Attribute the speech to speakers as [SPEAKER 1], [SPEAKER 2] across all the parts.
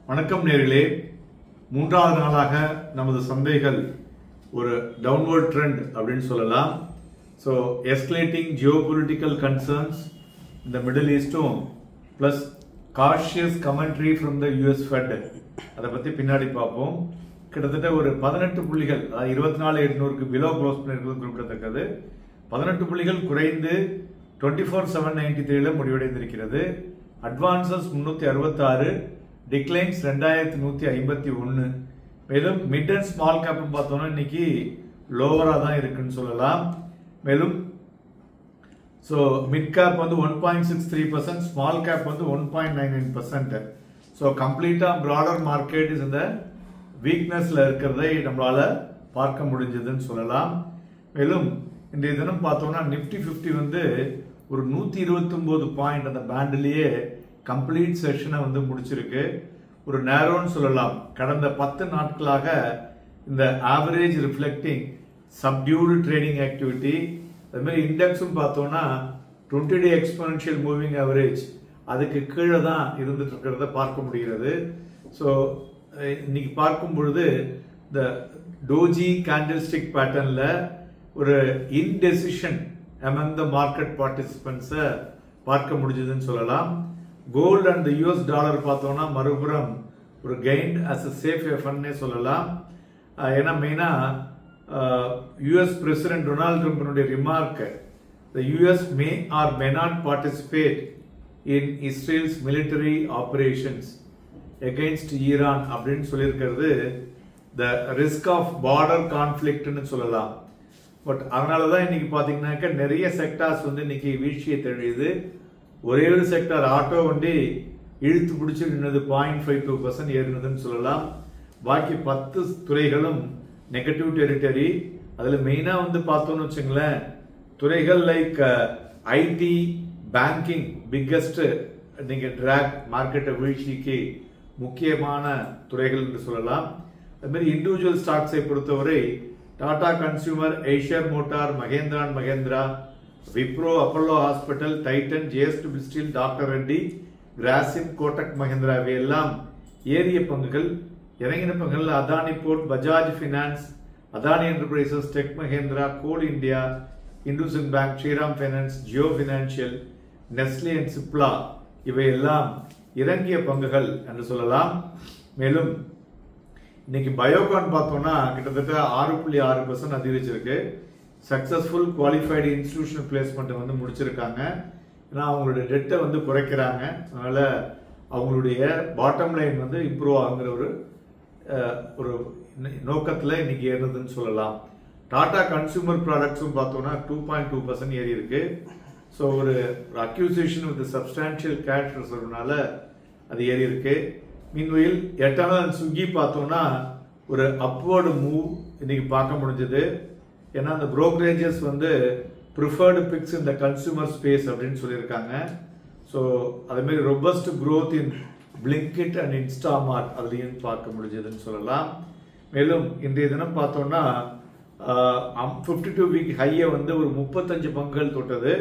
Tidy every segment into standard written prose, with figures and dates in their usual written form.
[SPEAKER 1] வணக்கம் நேர்களே. மூன்றாவது நாளாக நமது சந்தைகள் ஒரு டவுன்வர்ட் ட்ரெண்ட் அப்படின்னு சொல்லலாம். ஸோ எஸ்கலேட்டிங் ஜியோபொலிட்டிக்கல் கன்சர்ன்ஸ் இந்த மிடில் ஈஸ்டும் plus cautious commentary from the US Fed அதை பற்றி பின்னாடி பார்ப்போம். கிட்டத்தட்ட ஒரு 18 புள்ளிகள், 24,800க்கு பிலோ க்ளோஸ் பண்ணியிருக்கிறது குறிப்பிடத்தக்கது. 18 புள்ளிகள் குறைந்து 24,793 முடிவடைந்திருக்கிறது. Advances 366, declines 2,151. மேலும் மிட் அண்ட் ஸ்மால் கேப் பார்த்தோம்னா இன்னைக்கு லோவரா தான் இருக்குன்னு சொல்லலாம். மேலும் ஸோ மிட் கேப் வந்து 1.63%, ஸ்மால் கேப் வந்து 1.99%. ஸோ கம்ப்ளீட்டா ப்ராடர் மார்க்கெட் இஸ் இந்த வீக்னஸ்ல இருக்கிறதை நம்மளால பார்க்க முடிஞ்சதுன்னு சொல்லலாம். மேலும் இன்றைய தினம் பார்த்தோம்னா நிப்டி 50 வந்து ஒரு 129 பாயிண்ட் அந்த பேண்ட்லயே கம்ப்ளீட் செஷனை வந்து முடிச்சிருக்கு. ஒரு நேரோன்னு சொல்லலாம். கடந்த 10 நாட்களாக இந்த ஆவரேஜ் ரிஃப்ளெக்டிங் சப்டியூடு ட்ரேடிங் ஆக்டிவிட்டி. அது மாதிரி இண்டெக்ஸும் பார்த்தோம்னா 20-day எக்ஸ்போனென்ஷியல் மூவிங் ஆவரேஜ் அதுக்கு கீழே தான் இருந்துட்டு இருக்கிறத பார்க்க முடிகிறது. ஸோ இன்னைக்கு பார்க்கும் பொழுது இந்த டோஜி கேண்டில்ஸ்டிக் பேட்டர்ன்ல ஒரு indecision among the market participants பார்க்க முடிஞ்சதுன்னு சொல்லலாம். கோல்ட் அண்ட் யூஎஸ் டாலர் பார்த்தோம்னா மறுபுறம் ஒரு கெயின் அஸ் அ சேஃப் ஹேவன்னே சொல்லலாம். ஏன்னா மெயினா யூஎஸ் பிரசிடென்ட் டொனால்ட் ட்ரம்பினுடைய remark, the US may or may not participate in Israel's military operations against Iran அப்படின்னு சொல்லியிருக்கிறது the risk of border conflictனு சொல்லலாம். பட் அதனாலதான் இன்னைக்கு பாத்தீங்கன்னாக்க நிறைய செக்டார்ஸ் வந்து இன்னைக்கு வீழ்ச்சியை தழுவியது. ஒரே ஒரு செக்டார் ஆட்டோ வண்டி இழுத்து பிடிச்சு நின்னது 0.52% ஏறினதுன்னு சொல்லலாம். பாக்கி 10 துறைகளும் நெகட்டிவ் டெரிட்டரி. அதுல மெயினா வந்து பார்த்தோம்னு வச்சுங்களேன், துறைகள் லைக் ஐடி, பேங்கிங் பிக்கஸ்ட் நீங்க டிராக் மார்க்கெட்டை வீழ்ச்சிக்கு முக்கியமான துறைகள் என்று சொல்லலாம். அது மாதிரி இண்டிவிஜுவல் ஸ்டாக்ஸை பொறுத்தவரை Tata consumer, Eicher motor, Mahindra and Mahindra, Wipro, Apollo hospital, Titan, JSW steel, doctor Reddy, Grasim, Kotak Mahindra எல்லாம் ஏறிய பங்குகள். இறங்கின பங்குகள் Adani board, Bajaj finance, Adani enterprises, tech Mahindra, goal India, இந்துசன் bank, Sriram finance, Jio financial, Nestle and Cipla இவையெல்லாம் இறங்கிய பங்குகள் என்று சொல்லலாம். மேலும் இன்னைக்கு பயோகான் பார்த்தோம்னா கிட்டத்தட்ட 6.6% அதிகரிச்சிருக்கு. சக்சஸ்ஃபுல் குவாலிஃபைடு இன்ஸ்டிடியூஷனல் பிளேஸ்மெண்ட் வந்து முடிச்சிருக்காங்க. ஏன்னா அவங்களுடைய டெட்டை வந்து குறைக்கிறாங்க. அதனால அவங்களுடைய பாட்டம் லைன் வந்து இம்ப்ரூவ் ஆகுங்கிற ஒரு நோக்கத்தில் இன்னைக்கு ஏறுதுன்னு சொல்லலாம். டாடா கன்சூமர் ப்ராடக்ட்ஸும் பார்த்தோம்னா 2.2% ஏறி இருக்கு. ஸோ ஒரு அக்யூசியேஷன் வித் சப்ஸ்டான்ஷியல் கேஷ் ரிசர்வ்னால அது ஏறி இருக்கு. மீன்வெயில் எட்டர்னல் அண்ட் ஸ்விக்கி பார்த்தோம்னா ஒரு அப்வர்டு மூவ் இன்னைக்கு பார்க்க முடிஞ்சது. ஏன்னா அந்த புரோக்கரேஜஸ் வந்து ப்ரிஃபர்டு பிக்ஸ் இந்த கன்சூமர் ஸ்பேஸ் அப்படின்னு சொல்லியிருக்காங்க. ஸோ அதே மாதிரி robust growth in Blinkit and Instamart அதுலேயும் பார்க்க முடிஞ்சதுன்னு சொல்லலாம். மேலும் இன்றைய தினம் பார்த்தோம்னா 52 வீக் ஹையை வந்து ஒரு 35 பங்குகள் தொட்டது.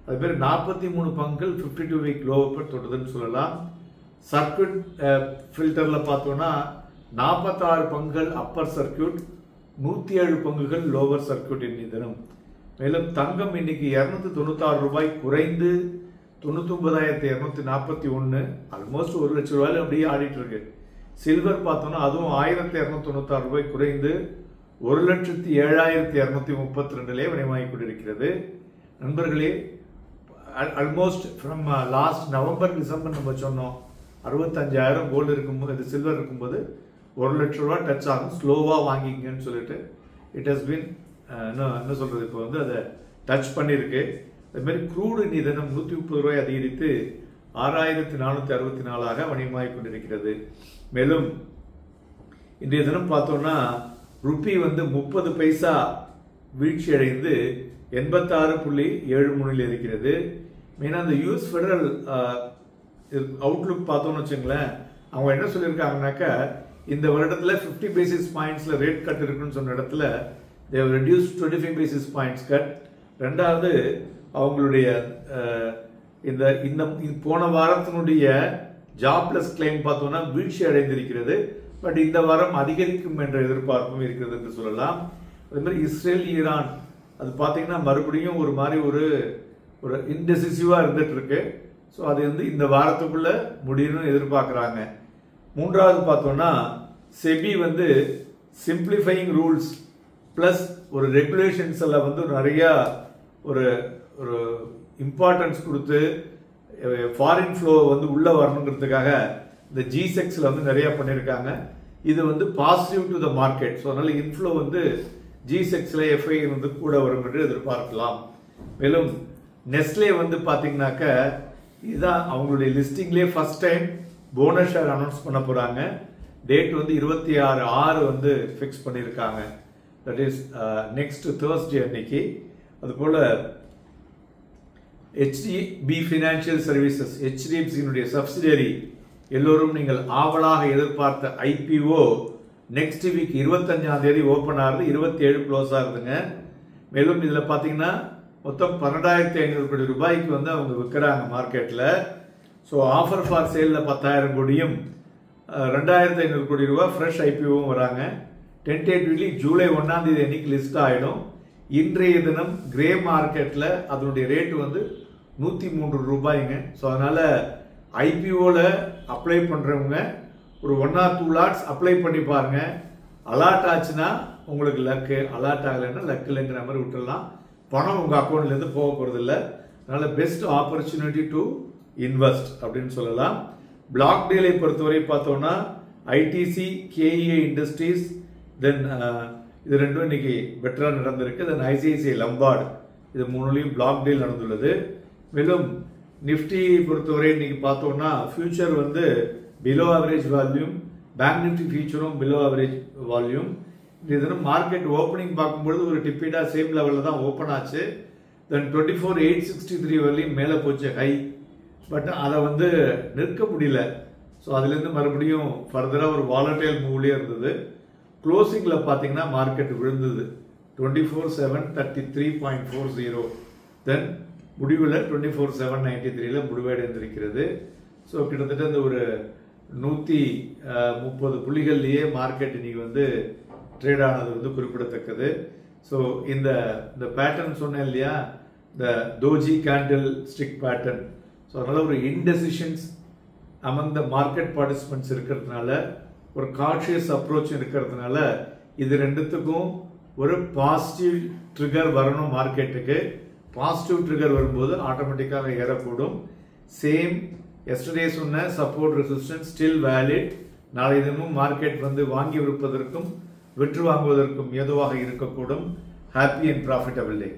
[SPEAKER 1] அது மாதிரி 43 பங்குகள் 52 வீக் லோவர் தொட்டதுன்னு சொல்லலாம். சர்க்யூட் ஃபில்டர்ல பார்த்தோம்னா 46 பங்குகள் அப்பர் சர்க்யூட், 107 பங்குகள் லோவர் சர்க்யூட் இன்னி தினம். மேலும் தங்கம் இன்னைக்கு 296 ரூபாய் குறைந்து 99,241, ஆல்மோஸ்ட் 1 லட்சம் ரூபாயில அப்படியே ஆடிட்டு இருக்கு. சில்வர் பார்த்தோம்னா அதுவும் 1,296 ரூபாய் குறைந்து 1,07,232 விநியோகமாகிக் கொண்டிருக்கிறது. நண்பர்களே, almost from last November December நம்ம சொன்னோம் 65,000 கோல்டு இருக்கும்போது, சில்வர் இருக்கும்போது 1 லட்சம் ரூபாய் டச் ஆகும், ஸ்லோவா வாங்கிக்கங்கன்னு சொல்லிட்டு இட் ஹஸ் பீன் என்ன சொல்றது, இப்போ வந்து அதை டச் பண்ணிருக்கு. அது மாதிரி க்ரூடு இன்னி தினம் 130 ரூபாய் அதிகரித்து 6,464 வணிகமாகிக் கொண்டிருக்கிறது. மேலும் இன்றைய தினம் பார்த்தோம்னா ருப்பி வந்து 30 பைசா வீழ்ச்சி அடைந்து 86.73 இருக்கிறது. மெயினா அந்த யூஎஸ் ஃபெடரல் அவுட்லுக் பார்த்தோம்னு வச்சுங்களேன், அவங்க என்ன சொல்லியிருக்காங்கனாக்கா இந்த வருடத்துல 50 பேசிஸ் பாயிண்ட்ஸ்ல ரேட் கட் இருக்குன்னு சொன்ன இடத்துல they have reduced 25 basis points cut. ரெண்டாவது அவங்களுடைய இந்த போன வாரத்தினுடைய ஜாப்லெஸ் கிளைம் பார்த்தோம்னா வீழ்ச்சி அடைந்திருக்கிறது. பட் இந்த வாரம் அதிகரிக்கும் என்ற எதிர்பார்ப்பும் இருக்கிறது என்று சொல்லலாம். அதே மாதிரி இஸ்ரேல் ஈரான் அது பார்த்தீங்கன்னா மறுபடியும் ஒரு மாதிரி ஒரு இன்டெசிசிவா இருந்துட்டு இருக்கு. ஸோ அது வந்து இந்த வாரத்துக்குள்ள முடியும்னு எதிர்பார்க்குறாங்க. மூன்றாவது பார்த்தோம்னா செபி வந்து சிம்பிளிஃபையிங் ரூல்ஸ் பிளஸ் ஒரு ரெகுலேஷன்ஸ் எல்லாம் வந்து நிறைய ஒரு இம்பார்ட்டன்ஸ் கொடுத்து ஃபாரின் ஃப்ளோ வந்து உள்ள வரணுங்கிறதுக்காக இந்த G-Sex-ல வந்து நிறைய பண்ணியிருக்காங்க. இது வந்து positive to the market. So அதனால இன்ஃப்ளோ வந்து G-Sex-ல FI வந்து கூட வரும் என்று எதிர்பார்க்கலாம். மேலும் நெஸ்லே வந்து பார்த்தீங்கன்னாக்க இதுதான் அவங்களுடைய லிஸ்டிங்லேயே first time bonus share announce பண்ண போறாங்க. டேட் வந்து 26/6 வந்து ஃபிக்ஸ் பண்ணியிருக்காங்க. தட் இஸ் நெக்ஸ்ட் தேர்ஸ்டே அன்னைக்கு. அதுபோல HDB ஃபினான்ஷியல் சர்வீசஸ் HDFC-னுடைய சப்சிடரி எல்லோரும் நீங்கள் ஆவலாக எதிர்பார்த்த IPO நெக்ஸ்ட் வீக் 25ஆம் தேதி ஓபன் ஆகுது, 27 க்ளோஸ் ஆகுதுங்க. மேலும் இதுல பாத்தீங்கன்னா மொத்தம் 12,500 கோடி ரூபாய்க்கு வந்து அவங்க விற்கிறாங்க மார்க்கெட்ல. ஸோ ஆஃபர் ஃபார் சேல்ல 10,000 கோடியும் 2,500 கோடி ரூபாய் ஃப்ரெஷ் IPOவும் வராங்க. டென்டேட்டிவ்லி ஜூலை 1ஆம் தேதி அன்னைக்கு லிஸ்ட் ஆயிடும். இன்றைய தினம் கிரே மார்க்கெட்ல அதனுடைய ரேட் வந்து 103 ரூபாய்ங்க. ஸோ அதனால IPOல அப்ளை பண்றவங்க ஒரு 1 or 2 லாட்ஸ் அப்ளை பண்ணி பாருங்க. அலாட் ஆச்சுன்னா உங்களுக்கு லக்கு, அலாட் ஆகலைன்னா லக் இல்லைங்கிற மாதிரி விட்டுடலாம். பணம் உங்க அக்கௌண்ட்ல இருந்து போக போறது இல்லை. அதனால பெஸ்ட் ஆப்பர்ச்சுனிட்டி டு இன்வெஸ்ட் அப்படின்னு சொல்லலாம். பிளாக் டீலை பொறுத்தவரை பார்த்தோம்னா ITC, KEA இண்டஸ்ட்ரீஸ், தென் இது ரெண்டும் இன்னைக்கு பெட்டரா நடந்திருக்கு. தென் ICICI லம்பார்ட், இது மூணுலையும் பிளாக் டீல் நடந்துள்ளது. மேலும் நிப்டி பொறுத்தவரை இன்னைக்கு பார்த்தோம்னா ஃபியூச்சர் வந்து below average volume, bank Nifty ஃபியூச்சரும் பிலோ ஆவரேஜ் வால்யூம். இது மார்க்கெட் ஓப்பனிங் பார்க்கும்பொழுது ஒரு டிப்பிடா சேம் லெவலில் தான் ஓப்பன் ஆச்சு. தென் 24,863 வரையும் மேலே போச்சு ஹை. பட் அதை வந்து நிற்க முடியல. ஸோ அதுலேருந்து மறுபடியும் ஃபர்தராக ஒரு வாலட்டைல் மூவ்லேயே இருந்தது. க்ளோசிங்கில் பார்த்தீங்கன்னா மார்க்கெட் விழுந்தது 24,733.40. தென் முடிவில் 24,793 முடிவடைந்திருக்கிறது. ஸோ கிட்டத்தட்ட இந்த ஒரு 130 புள்ளிகள்லேயே மார்க்கெட் இன்னைக்கு வந்து ட்ரேட் ஆனது வந்து குறிப்பிடத்தக்கது. ஸோ இந்த பேட்டர்ன் சொன்னேன் இல்லையா, இந்த doji candle stick pattern. So அதனால ஒரு இன்டெசிஷன்ஸ் அமங் த மார்க்கெட் பார்ட்டிசிபென்ட்ஸ் இருக்கிறதுனால, ஒரு கான்ஷியஸ் அப்ரோச் இருக்கிறதுனால இது ரெண்டுத்துக்கும் ஒரு பாசிட்டிவ் ட்ரிகர் வரணும் மார்க்கெட்டுக்கு. பாசிட்டிவ் ட்ரிகர் வரும்போது ஆட்டோமேட்டிக்காக ஏறக்கூடும். சேம் எஸ்டர்டே சொன்ன சப்போர்ட் ரெசிஸ்டன்ஸ் ஸ்டில் வேலிட். நாளை தினமும் மார்க்கெட் வந்து வாங்கி விற்பதற்கும் விற்று வாங்குவதற்கும் ஏதுவாக இருக்கக்கூடும். Happy and profitable day.